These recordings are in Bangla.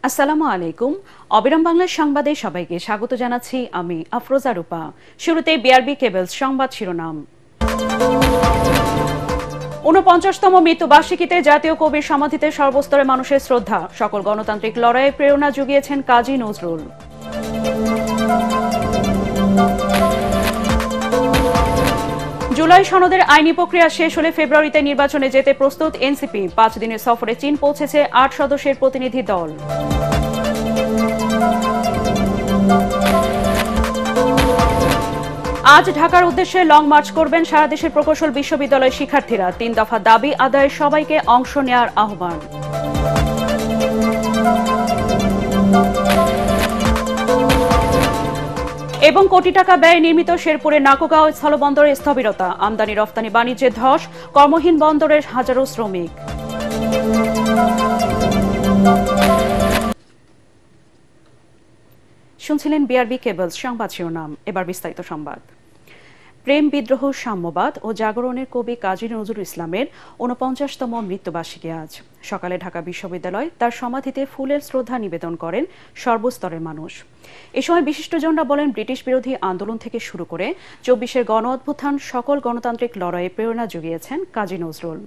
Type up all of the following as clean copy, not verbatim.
আসসালামু আলাইকুম। অবিরাম বাংলার সংবাদে সবাইকে স্বাগত জানাচ্ছি আমি আফরোজা রূপা। শুরুতে বিআরবি কেবলস সংবাদ শিরোনাম। ৪৯তম মৃত্যুবার্ষিকীতে জাতীয় কবির সমাধিতে সর্বস্তরের মানুষের শ্রদ্ধা। সকল গণতান্ত্রিক লড়াইয়ে প্রেরণা জুগিয়েছেন কাজী নজরুল। জুলাই সনদের আইনি প্রক্রিয়া শেষ হলে ফেব্রুয়ারিতে নির্বাচনে যেতে প্রস্তুত এনসিপি। ৫ দিনের সফরে চীন পৌঁছেছে ৮ সদস্যের প্রতিনিধি দল। আজ ঢাকার উদ্দেশ্যে লং মার্চ করবেন সারা দেশের প্রকৌশল বিশ্ববিদ্যালয়ের শিক্ষার্থীরা। ৩ দফা দাবি আদায়ে সবাইকে অংশ নেওয়ার আহ্বান। এবং কোটি টাকা ব্যয়ে নির্মিত শেরপুরের নাকুগাঁও স্থলবন্দরে স্থবিরতা। আমদানি রফতানি বাণিজ্যে ধস, কর্মহীন বন্দরের হাজারো শ্রমিক। শুনছিলেন বিআরবি কেবলস সংবাদ শিরোনাম। এবার বিস্তারিত সংবাদ। প্রেম, বিদ্রোহ, সাম্যবাদ ও জাগরণের কবি কাজী নজরুল ইসলামের ৪৯তম মৃত্যুবার্ষিকী আজ সকালে ঢাকা বিশ্ববিদ্যালয় তার সমাধিতে ফুলের শ্রদ্ধা নিবেদন করেন সর্বস্তরের মানুষ। এ সময় বিশিষ্টজনরা বলেন, ব্রিটিশ বিরোধী আন্দোলন থেকে শুরু করে ২৪-এর গণ অভ্যুত্থান সকল গণতান্ত্রিক লড়াইয়ে প্রেরণা জুগিয়েছেন কাজী নজরুল।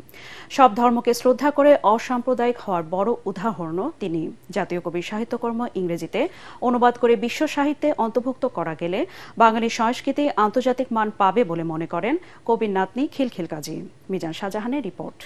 সব ধর্মকে শ্রদ্ধা করে অসাম্প্রদায়িক হওয়ার বড় উদাহরণও তিনি। জাতীয় কবির সাহিত্যকর্ম ইংরেজিতে অনুবাদ করে বিশ্ব সাহিত্যে অন্তর্ভুক্ত করা গেলে বাঙালি সংস্কৃতি আন্তর্জাতিক মান পাবে বলে মনে করেন কবির নাতনি খিলখিল কাজী। মিজান শাহজাহানের রিপোর্ট।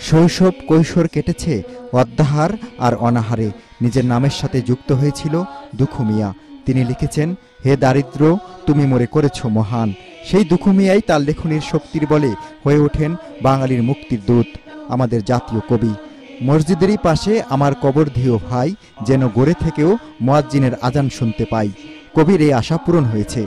শৈশব কৈশোর কেটেছে অদ্যাহার আর অনাহারে। নিজের নামের সাথে যুক্ত হয়েছিল দুখু মিয়া। তিনি লিখেছেন, হে দারিদ্র, তুমি মোরে করেছ মহান। সেই দুখু মিয়াই তার লেখনীর শক্তির বলে হয়ে ওঠেন বাঙালির মুক্তির দূত, আমাদের জাতীয় কবি। মসজিদেরই পাশে আমার কবর দিও ভাই, যেন গড়ে থেকেও মুয়াজ্জিনের আজান শুনতে পাই। কবির এই আশা পূরণ হয়েছে।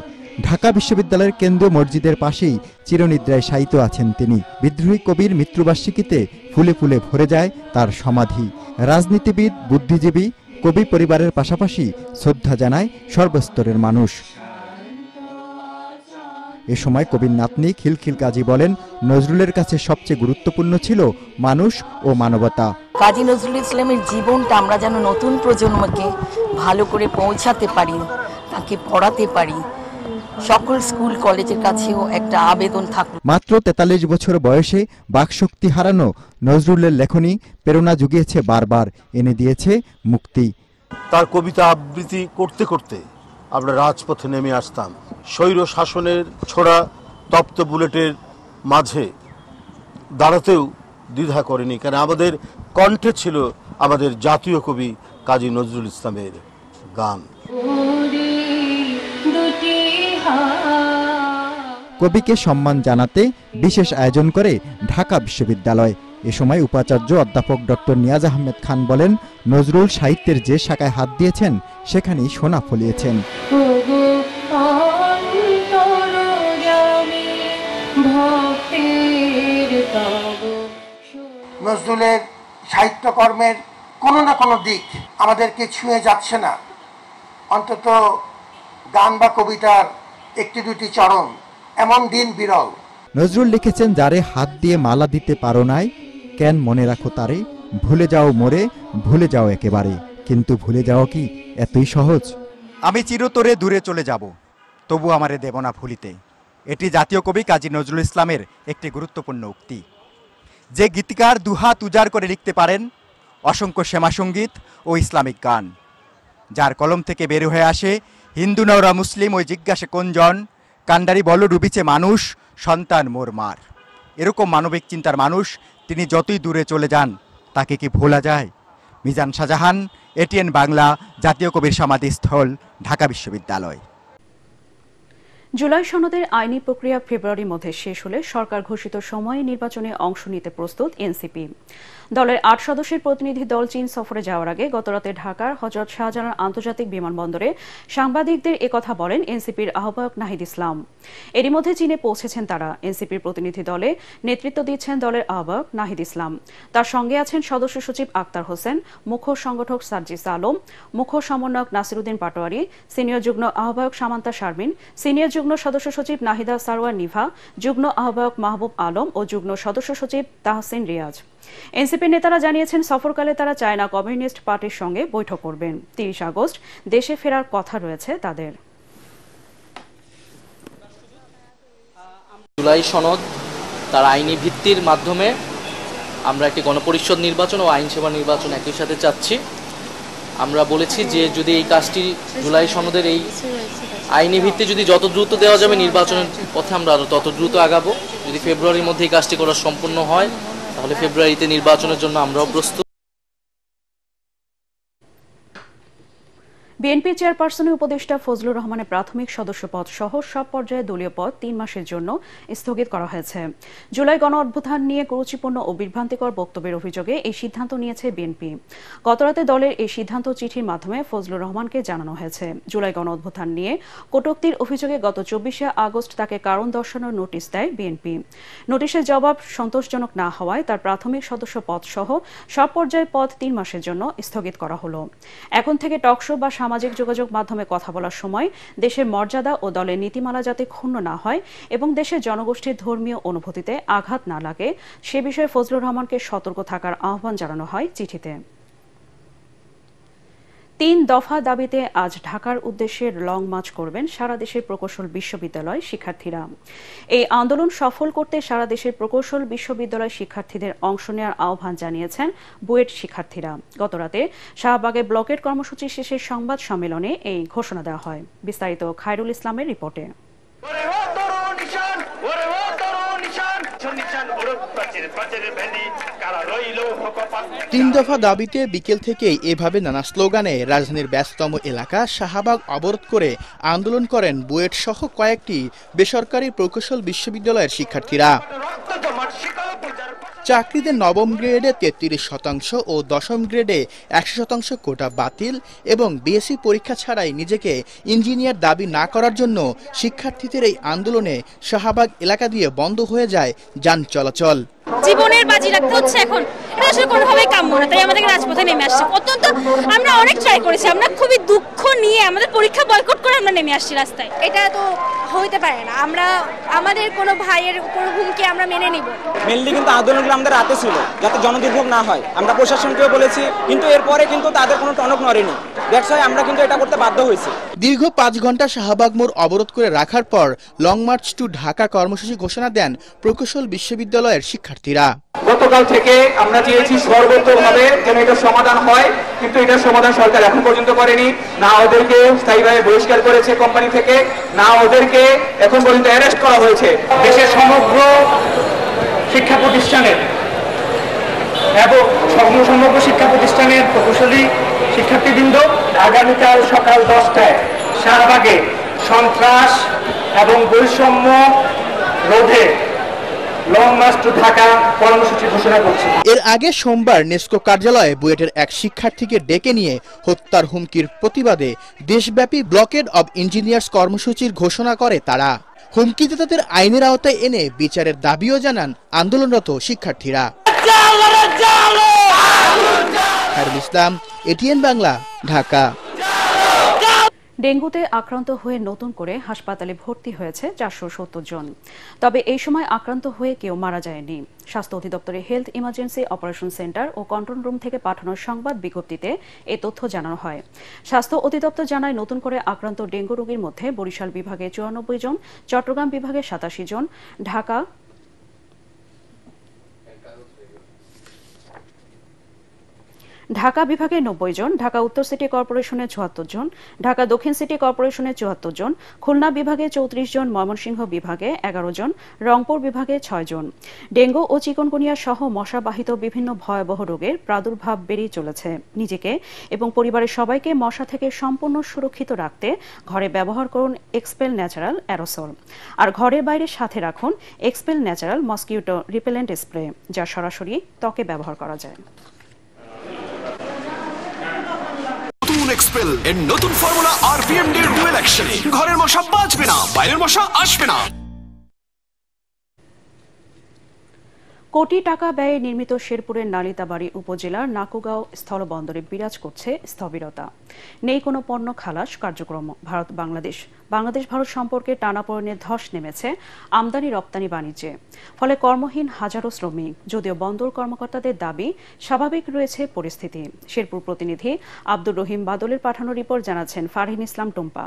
ঢাকা বিশ্ববিদ্যালয়ের কেন্দ্রীয় মসজিদের পাশেই চিরনিদ্রায় শায়িত আছেন তিনি। বিদ্রোহী কবির মৃত্যুবার্ষিকীতে ফুলে ফুলে ভরে যায় তার সমাধি। রাজনীতিবিদ, বুদ্ধিজীবী, কবি পরিবারের পাশাপাশি শ্রদ্ধা জানায় সর্বস্তরের মানুষ। এ সময় কবির নাতনি খিলখিল কাজী বলেন, নজরুলের কাছে সবচেয়ে গুরুত্বপূর্ণ ছিল মানুষ ও মানবতা। কাজী নজরুল ইসলামের জীবনটা আমরা যেন নতুন প্রজন্মকে ভালো করে পৌঁছাতে পারি, তাকে পড়াতে পারি। সকল স্কুল কলেজের কাছেও একটা আবেদন থাকলো। মাত্র ৪৩ বছর বয়সে বাকশক্তি হারানো নজরুলের লেখনী প্রেরণা জুগিয়েছে বারবার, এনে দিয়েছে মুক্তি। তার কবিতা আবৃত্তি করতে করতে আমরা রাজপথে নেমে আসতাম। স্বৈর শাসনের ছোড়া তপ্ত বুলেটের মাঝে দাঁড়াতেও দ্বিধা করেনি, কারণ আমাদের কণ্ঠে ছিল আমাদের জাতীয় কবি কাজী নজরুল ইসলামের গান। কবিকে সম্মান জানাতে বিশেষ আয়োজন করে ঢাকা বিশ্ববিদ্যালয়। এ সময় উপাচার্য অধ্যাপক ডক্টর নিয়াজ আহমেদ খান বলেন, নজরুল সাহিত্যের যে শাখায় হাত দিয়েছেন সেখানেই সোনা ফলিয়েছেন। নজরুলের সাহিত্যকর্মের কোনো না কোনো দিক আমাদেরকে ছুঁয়ে যাচ্ছে না, অন্তত গান বা কবিতার একটি দুটি চরণ, এমন দিন বিরল। নজরুল লিখেছেন, যারে হাত দিয়ে মালা দিতে পারো নাই, কেন মনে রাখো তারে, ভুলে যাও মোরে, ভুলে যাও একেবারে, কিন্তু ভুলে যাও কি এতই সহজ? আমি চিরতরে দূরে চলে যাব, তবু আমারে দেব না ভুলিতে। এটি জাতীয় কবি কাজী নজরুল ইসলামের একটি গুরুত্বপূর্ণ উক্তি। যে গীতিকার দুহাত উজাড় করে লিখতে পারেন অসংখ্য শ্যামাসঙ্গীত ও ইসলামিক গান, যার কলম থেকে বের হয়ে আসে হিন্দু নওরা মুসলিম ওই জিজ্ঞাসে কোনজন, কান্ডারি বল ডুবিছে মানুষ, সন্তান মোর মার। এরকম মানবিক চিন্তার মানুষ তিনি যতই দূরে চলে যান, তাকে কি ভোলা যায়? মিজান শাহজাহান, এটিএন বাংলা, জাতীয় কবির সমাধিস্থল, ঢাকা বিশ্ববিদ্যালয়। জুলাই সনদের আইনি প্রক্রিয়া ফেব্রুয়ারির মধ্যে শেষ হলে সরকার ঘোষিত সময়ে নির্বাচনে অংশ নিতে প্রস্তুত এনসিপি। দলের ৮ সদস্যের প্রতিনিধি দল চীন সফরে যাওয়ার আগে গতরাতে ঢাকার হযরত শাহজালাল আন্তর্জাতিক বিমানবন্দরে সাংবাদিকদের একথা বলেন এনসিপির আহ্বায়ক নাহিদ ইসলাম। এরই মধ্যে চীনে পৌঁছেছেন তারা। এনসিপির প্রতিনিধি দলে নেতৃত্ব দিচ্ছেন দলের আহ্বায়ক নাহিদ ইসলাম। তার সঙ্গে আছেন সদস্য সচিব আক্তার হোসেন, মুখ্য সংগঠক সার্জিস আলম, মুখ্য সমন্বয়ক নাসিরুদ্দিন পাটোয়ারি, সিনিয়র যুগ্ম আহ্বায়ক সামান্তা শারমিন, সিনিয়র যুগ্ম সদস্য সচিব নাহিদা সারোয়ার নিভা, যুগ্ম আহ্বায়ক মাহবুব আলম ও যুগ্ম সদস্য সচিব তাহসিন রিয়াজ। এনসিপির নেতারা জানিয়েছেন সফরকালে তারা চায়না কমিউনিস্ট পার্টির সঙ্গে বৈঠক করবেন। ৩০ আগস্ট দেশে ফেরার কথা রয়েছে তাদের। জুলাই সনদ তার আইনি ভিত্তির মাধ্যমে আমরা একটি গণপরিষদ নির্বাচন ও আইনসভা নির্বাচন একই সাথে চাচ্ছি। আমরা বলেছি যে যদি এই কাজটি জুলাই সনদের এই আইনি ভিত্তি যদি যত দ্রুত দেওয়া যাবে নির্বাচনের পথে আমরা আরও তত দ্রুত আগাবো। যদি ফেব্রুয়ারির মধ্যে এই কাজটি করা সম্পূর্ণ হয় তাহলে ফেব্রুয়ারিতে নির্বাচনের জন্য আমরাও প্রস্তুত। বিএনপি চেয়ারপারসনের উপদেষ্টা ফজলুর রহমানের প্রাথমিক সদস্য পদ সহ সব পর্যায়ে দলীয় পদ ৩ মাসের জন্য স্থগিত করা হয়েছে। জুলাই গণ অভ্যুত্থান নিয়ে কুরুচিপূর্ণ ও বিভ্রান্তিকর বক্তব্যের অভিযোগে এই সিদ্ধান্ত নিয়েছে বিএনপি। গতরাতে দলের এই সিদ্ধান্ত চিঠির মাধ্যমে ফজলুর রহমানকে জানানো হয়েছে। জুলাই গণ অভ্যুত্থান নিয়ে কটূক্তির অভিযোগে গত ২৪শে আগস্ট তাকে কারণ দর্শানোর নোটিশ দেয় বিএনপি। নোটিশের জবাব সন্তোষজনক না হওয়ায় তার প্রাথমিক সদস্য পদ সহ সব পর্যায়ের পদ ৩ মাসের জন্য স্থগিত করা হলো। এখন থেকে টকশো বা সামাজিক যোগাযোগ মাধ্যমে কথা বলার সময় দেশের মর্যাদা ও দলের নীতিমালা যাতে ক্ষুণ্ণ না হয় এবং দেশের জনগোষ্ঠীর ধর্মীয় অনুভূতিতে আঘাত না লাগে সে বিষয়ে ফজলুর রহমানকে সতর্ক থাকার আহ্বান জানানো হয় চিঠিতে। ৩ দফা দাবিতে আজ ঢাকার উদ্দেশ্যে লং মার্চ করবেন সারা দেশের প্রকৌশল বিশ্ববিদ্যালয় শিক্ষার্থীরা। এই আন্দোলন সফল করতে সারা দেশের প্রকৌশল বিশ্ববিদ্যালয় শিক্ষার্থীদের অংশ নেওয়ার আহ্বান জানিয়েছেন বুয়েট শিক্ষার্থীরা। গতরাতে শাহবাগে ব্লকের কর্মসূচি শেষে সংবাদ সম্মেলনে এই ঘোষণা দেওয়া হয়। বিস্তারিত খায়রুল ইসলামের রিপোর্টে। ৩ দফা দাবিতে বিকেল থেকেই এভাবে নানা স্লোগানে রাজধানীর ব্যস্ততম এলাকা শাহবাগ অবরোধ করে আন্দোলন করেন বুয়েট সহ কয়েকটি বেসরকারি প্রকৌশল বিশ্ববিদ্যালয়ের শিক্ষার্থীরা। চাকরিতে নবম গ্রেডে ৩৩% ও দশম গ্রেডে ১০০% কোটা বাতিল এবং বিএসসি পরীক্ষা ছাড়াই নিজেকে ইঞ্জিনিয়ার দাবি না করার জন্য শিক্ষার্থীদের এই আন্দোলনে শাহবাগ এলাকা দিয়ে বন্ধ হয়ে যায় যান চলাচল। জীবনের বাজি রাখতে হচ্ছে এখন, এটা আসলে কোনোভাবেই কাম্য না, তাই আমাদের রাজপথে নেমে আসছে। অত্যন্ত আমরা অনেক ট্রাই করেছি, আমরা খুবই দুঃখ নিয়ে আমাদের পরীক্ষা বয়কট করে আমরা নেমে আসছি রাস্তায়। এটা তো হইতে পারে না, আমরা আমাদের কোনো ভাইয়ের উপর হুমকি আমরা মেনে নিব। মেনলি কিন্তু আন্দোলনগুলো আমাদের রাতে ছিল যাতে জনদুর্ভোগ না হয়, আমরা প্রশাসনকেও বলেছি, কিন্তু এরপরে কিন্তু তাদের কোনো টনক নড়েনি। দ্যাটস ওয়াই আমরা কিন্তু এটা করতে বাধ্য হয়েছি। দীর্ঘ ৫ ঘন্টা শাহবাগ মোড় অবরোধ করে রাখার পর লং মার্চ টু ঢাকা কর্মসূচি ঘোষণা দেন প্রকৌশল বিশ্ববিদ্যালয়ের শিক্ষার্থীরা। গতকাল থেকে আমরা চেয়েছি সর্বোচ্চভাবে যেন এটা সমাধান হয়, কিন্তু এটার সমাধান সরকার এখন পর্যন্ত করেনি। না ওদেরকে স্থায়ীভাবে বহিষ্কার করেছে কোম্পানি থেকে, না ওদেরকে এখন পর্যন্ত অ্যারেস্ট করা হয়েছে। দেশের সমগ্র শিক্ষা প্রতিষ্ঠানের এবং সমগ্র শিক্ষা প্রতিষ্ঠানের প্রকৌশলী শিক্ষার্থীবৃন্দ আগামীকাল সকাল 10টায় শাহবাগে সন্ত্রাস এবং বৈষম্য রোধে লং মার্চ টু ঢাকা কর্মসূচি ঘোষণা করছি। এর আগে সোমবার নেস্কো কার্যালয়ে বুয়েটের এক শিক্ষার্থীকে ডেকে নিয়ে হত্যার হুমকির প্রতিবাদে দেশব্যাপী ব্লকেড অব ইঞ্জিনিয়ার্স কর্মসূচির ঘোষণা করে তারা। হুমকিদাতাদের আইনের আওতায় এনে বিচারের দাবিও জানান আন্দোলনরত শিক্ষার্থীরা। খায়রুল ইসলাম, এটিএন বাংলা, ঢাকা। ডেঙ্গুতে আক্রান্ত হয়ে নতুন করে হাসপাতালে ভর্তি হয়েছে ৪৭০ জন। তবে এই সময় আক্রান্ত হয়ে কেউ মারা যায়নি। স্বাস্থ্য অধিদপ্তরের হেলথ ইমার্জেন্সি অপারেশন সেন্টার ও কন্ট্রোল রুম থেকে পাঠানো সংবাদ বিজ্ঞপ্তিতে এ তথ্য জানানো হয়। স্বাস্থ্য অধিদপ্তর জানায় নতুন করে আক্রান্ত ডেঙ্গু রোগীর মধ্যে বরিশাল বিভাগে ৯৪ জন, চট্টগ্রাম বিভাগে ৮৭ জন, ঢাকা ঢাকা বিভাগে 90 জন, ঢাকা উত্তর সিটি কর্পোরেশনে 74 জন, ঢাকা দক্ষিণ সিটি কর্পোরেশনে 74 জন, খুলনা বিভাগে 34 জন, ময়মনসিংহ বিভাগে 11 জন, রংপুর বিভাগে 6 জন। ডেঙ্গু ও চিকনগুনিয়া সহ মশাবাহিত বিভিন্ন ভয়াবহ রোগের প্রাদুর্ভাব বেড়েই চলেছে। নিজেকে এবং পরিবারের সবাইকে মশা থেকে সম্পূর্ণ সুরক্ষিত রাখতে ঘরে ব্যবহার করুন এক্সপেল ন্যাচারাল অ্যারোসল, আর ঘরের বাইরে সাথে রাখুন expel natural mosquito repellent spray, যা সরাসরি ত্বকে ব্যবহার করা যায়। এক্সপেল এর নতুন ফর্মুলা আরপিএম এর ডুয়েল অ্যাকশনে ঘরের মশা বাঁচবে না, বাইরের মশা আসবে না। কোটি টাকা ব্যয়ে নির্মিত শেরপুরের নালিতাবাড়ী উপজেলার নাকুগাঁও স্থলবন্দরে বিরাজ করছে স্থবিরতা। নেই কোনো পণ্য খালাস কার্যক্রম। বাংলাদেশ ভারত সম্পর্কে টানাপোড়েনের ধস নেমেছে আমদানি রপ্তানি বাণিজ্যে, ফলে কর্মহীন হাজারো শ্রমিক। যদিও বন্দর কর্মকর্তাদের দাবি স্বাভাবিক রয়েছে পরিস্থিতি। শেরপুর প্রতিনিধি আব্দুর রহিম বাদলের পাঠানো রিপোর্ট জানাচ্ছেন ফারহিন ইসলাম টুম্পা।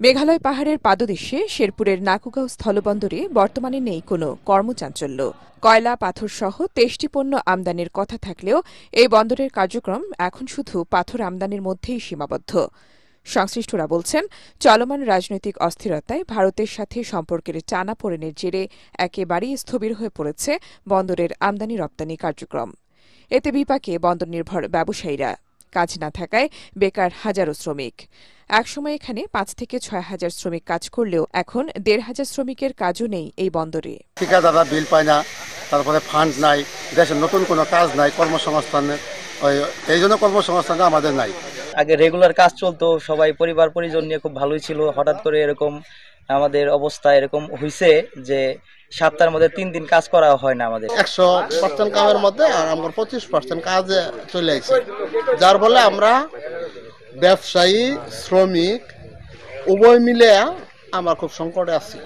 মেঘালয় পাহাড়ের পাদদেশে শেরপুরের নাকুগাঁও স্থলবন্দরে বর্তমানে নেই কোনো কর্মচাঞ্চল্য। কয়লা, পাথর সহ 23টি পণ্য আমদানির কথা থাকলেও এই বন্দরের কার্যক্রম এখন শুধু পাথর আমদানির মধ্যেই সীমাবদ্ধ। সংশ্লিষ্টরা বলছেন, চলমান রাজনৈতিক অস্থিরতায় ভারতের সাথে সম্পর্কের টানাপোড়েনের জেরে একেবারেই স্থবির হয়ে পড়েছে বন্দরের আমদানি রপ্তানি কার্যক্রম। এতে বিপাকে বন্দর নির্ভর ব্যবসায়ীরা। কাজ না থাকায় বেকার হাজারো শ্রমিক। একসময় এখানে 5 থেকে 6 হাজার শ্রমিক কাজ করলেও এখন 1,500 শ্রমিকের কাজও নেই এই বন্দরে। ঠিকাদাররা বিল পায় না, তারপরে ফান্ড নাই, দেশের নতুন কোনো কাজ নাই, কর্মসংস্থানের এই জন্য কর্মসংস্থানটা আমাদের নাই। আগে রেগুলার কাজ চলতো, সবাই পরিবার পরিজন নিয়ে খুব ভালোই ছিল। হঠাৎ করে এরকম আমাদের অবস্থা এরকম হয়েছে যে সপ্তাহের মধ্যে 3 দিন কাজ করা হয় না আমাদের। 100% কাজের মধ্যে আর আমরা 25% কাজে চলে আসছে, যার ফলে আমরা ব্যবসায়ী শ্রমিক উভয় মিলে আমরা খুব সংকটে আছি।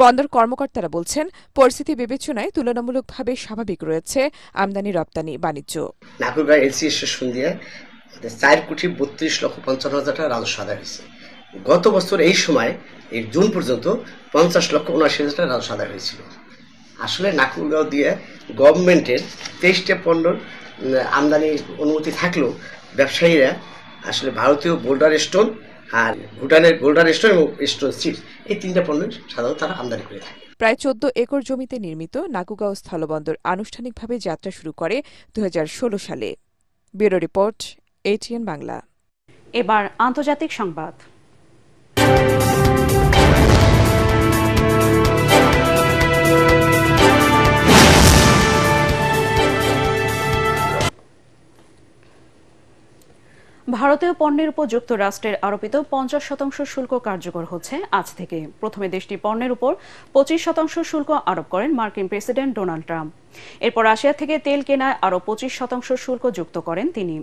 বন্দর কর্মকর্তারা বলছেন, পরিস্থিতি বিবেচনায় তুলনামূলকভাবে স্বাভাবিক রয়েছে আমদানি রপ্তানি বাণিজ্য। নাকুগাঁও এলসি স্টেশন দিয়ে 4,32,50,000 টাকা রাজস্ব আদায় হয়েছে। গত বছর এই সময় এই জুন পর্যন্ত 50,79,000 টাকা রাজস্ব আদায় হয়েছিল। আসলে নাকুগাঁও দিয়ে গভর্নমেন্টের 23টা পণ্যর আমদানি অনুমতি থাকলেও ব্যবসায়ীরা আসলে ভারতীয় বোল্ডার স্টোন আর ভুটানের গোল্ডার স্টোন এবং স্টোন চিপস এই 3টা পণ্য সাধারণত তারা আমদানি করে থাকে। প্রায় 14 একর জমিতে নির্মিত নাকুগাঁও স্থলবন্দর আনুষ্ঠানিকভাবে যাত্রা শুরু করে 2016 সালে। Bureau report, ATN Bangla. এবার আন্তর্জাতিক সংবাদ। ভারতীয় পণ্যের উপর যুক্তরাষ্ট্রের আরোপিত 50% শুল্ক কার্যকর হচ্ছে আজ থেকে। প্রথমে দেশটির পণ্যের উপর 25% শুল্ক আরোপ করেন মার্কিন প্রেসিডেন্ট ডোনাল্ড ট্রাম্প। এরপর রাশিয়া থেকে তেল কেনায় আরও 25% শুল্ক যুক্ত করেন তিনি।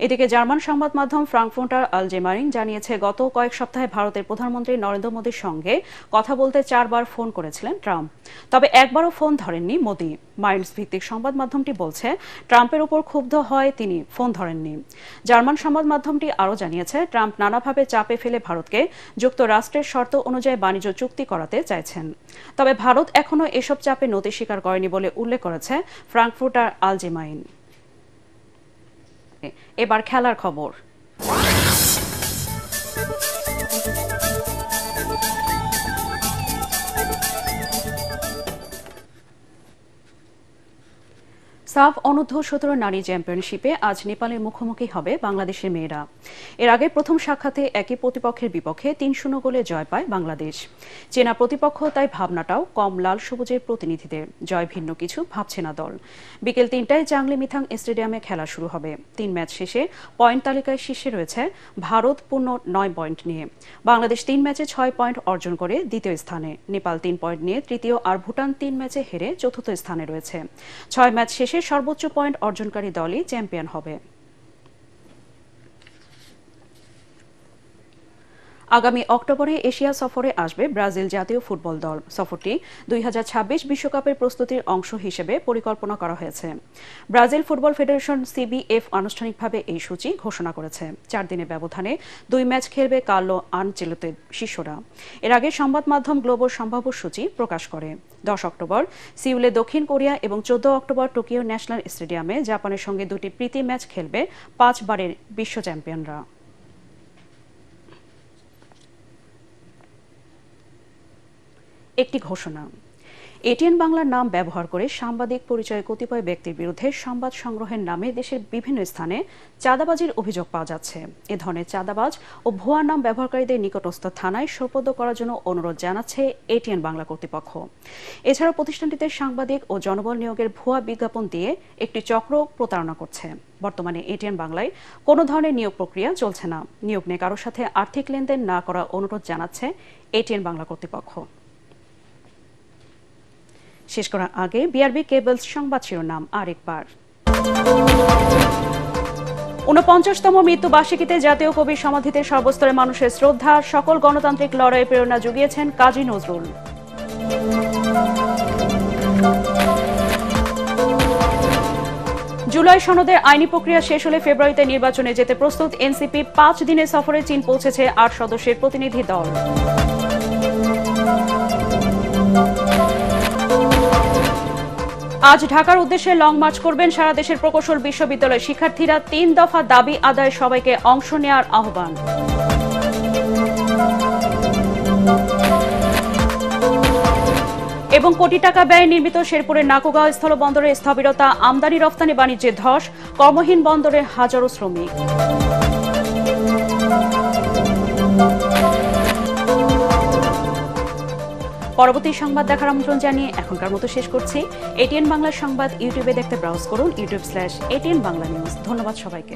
এদিকে জার্মান সংবাদ মাধ্যম ফ্রাঙ্কফুর্টার আলজেমাইন জানিয়েছে, গত কয়েক সপ্তাহে ভারতের প্রধানমন্ত্রী নরেন্দ্র মোদীর সঙ্গে কথা বলতে 4 বার ফোন করেছিলেন ট্রাম্প, তবে একবারও ফোন ধরেননি মোদী। মাইন্ডস ভিত্তিক সংবাদ মাধ্যমটি বলছে, ট্রাম্পের উপর ক্ষুব্ধ হয় তিনি ফোন ধরেননি। জার্মান সংবাদ মাধ্যমটি আরও জানিয়েছে, ট্রাম্প নানাভাবে চাপে ফেলে ভারতকে যুক্তরাষ্ট্রের শর্ত অনুযায়ী বাণিজ্য চুক্তি করাতে চাইছেন, তবে ভারত এখনও এসব চাপে নতি স্বীকার করেনি বলে উল্লেখ করেছে ফ্রাঙ্কফুর্টার আলজেমাইন। এবার খেলার খবর। সাফ অনূর্ধ্ব 17 নারী চ্যাম্পিয়নশিপে আজ নেপালের মুখোমুখি হবে বাংলাদেশের মেয়েরা। এর আগে প্রথম সাক্ষাতে একই প্রতিপক্ষের বিপক্ষে 3-0 গোলে জয় পায় বাংলাদেশ। চেনা প্রতিপক্ষ, তাই ভাবনাটাও কম লাল সবুজের প্রতিনিধিদের। জয় ভিন্ন কিছু ভাবছে না দল। বিকেল 3টায় জাংলি মিথাং স্টেডিয়ামে খেলা শুরু হবে। 3 ম্যাচ শেষে পয়েন্ট তালিকায় শীর্ষে রয়েছে ভারত পূর্ণ 9 পয়েন্ট নিয়ে। বাংলাদেশ 3 ম্যাচে 6 পয়েন্ট অর্জন করে দ্বিতীয় স্থানে, নেপাল 3 পয়েন্ট নিয়ে তৃতীয়, আর ভুটান 3 ম্যাচে হেরে চতুর্থ স্থানে রয়েছে। 6 ম্যাচ শেষে সর্বোচ্চ পয়েন্ট অর্জনকারী দলই চ্যাম্পিয়ন হবে। আগামী অক্টোবরে এশিয়া সফরে আসবে ব্রাজিল জাতীয় ফুটবল দল। সফরটি 2026 বিশ্বকাপের প্রস্তুতির অংশ হিসেবে পরিকল্পনা করা হয়েছে। ব্রাজিল ফুটবল ফেডারেশন সিবিএফ আনুষ্ঠানিকভাবে এই সূচি ঘোষণা করেছে। 4 দিনের ব্যবধানে 2 ম্যাচ খেলবে কার্লো আনচেলোত্তির শিষ্যরা। এর আগে সংবাদ মাধ্যম গ্লোবোর সম্ভাব্য সূচি প্রকাশ করে। 10 অক্টোবর সিউলে দক্ষিণ কোরিয়া এবং 14 অক্টোবর টোকিও ন্যাশনাল স্টেডিয়ামে জাপানের সঙ্গে 2টি প্রীতি ম্যাচ খেলবে 5 বারের বিশ্ব চ্যাম্পিয়নরা। একটি ঘোষণা। এটিএন বাংলার নাম ব্যবহার করে সাংবাদিক পরিচয়ে কতিপয় ব্যক্তির বিরুদ্ধে সংবাদ সংগ্রহের নামে দেশের বিভিন্ন স্থানে চাঁদাবাজির অভিযোগ পাওয়া যাচ্ছে। এ ধরনের চাঁদাবাজ ও ভুয়া নাম ব্যবহারকারীদের নিকটস্থ থানায় সোপর্দ করার জন্য অনুরোধ জানাচ্ছে এটিএন বাংলা কর্তৃপক্ষ। এছাড়াও প্রতিষ্ঠানটিতে সাংবাদিক ও জনবল নিয়োগের ভুয়া বিজ্ঞাপন দিয়ে একটি চক্র প্রতারণা করছে। বর্তমানে এটিএন বাংলায় কোনো ধরনের নিয়োগ প্রক্রিয়া চলছে না। নিয়োগ নিয়ে কারোর সাথে আর্থিক লেনদেন না করার অনুরোধ জানাচ্ছে এটিএন বাংলা কর্তৃপক্ষ। শেষ করার আগে বিআরবি কেবলস সংবাদ শিরোনাম আরেকবার। 49তম মৃত্যুবার্ষিকীতে জাতীয় কবির সমাধিতে সর্বস্তরের মানুষের শ্রদ্ধা, সকল গণতান্ত্রিক লড়াইয়ে প্রেরণা জুগিয়েছেন কাজী নজরুল। জুলাই সনদের আইনি প্রক্রিয়া শেষ হলে ফেব্রুয়ারিতে নির্বাচনে যেতে প্রস্তুত এনসিপি। 5 দিনের সফরে চীন পৌঁছেছে 8 সদস্যের প্রতিনিধি দল। আজ ঢাকার উদ্দেশ্যে লং মার্চ করবেন সারা দেশের প্রকৌশল বিশ্ববিদ্যালয়ের শিক্ষার্থীরা। 3 দফা দাবি আদায়ে সবাইকে অংশ নেওয়ার আহ্বান। এবং কোটি টাকা ব্যয়ে নির্মিত শেরপুরের নাকুগাঁও স্থলবন্দরে স্থবিরতা, আমদানি রফতানি বাণিজ্যে ধস, কর্মহীন বন্দরে হাজারো শ্রমিক। পরবর্তী সংবাদ দেখার আমন্ত্রণ জানিয়ে এখনকার মতো শেষ করছি। এটিএন বাংলা সংবাদ ইউটিউবে দেখতে ব্রাউজ করুন youtube/ATN Bangla News। ধন্যবাদ সবাইকে।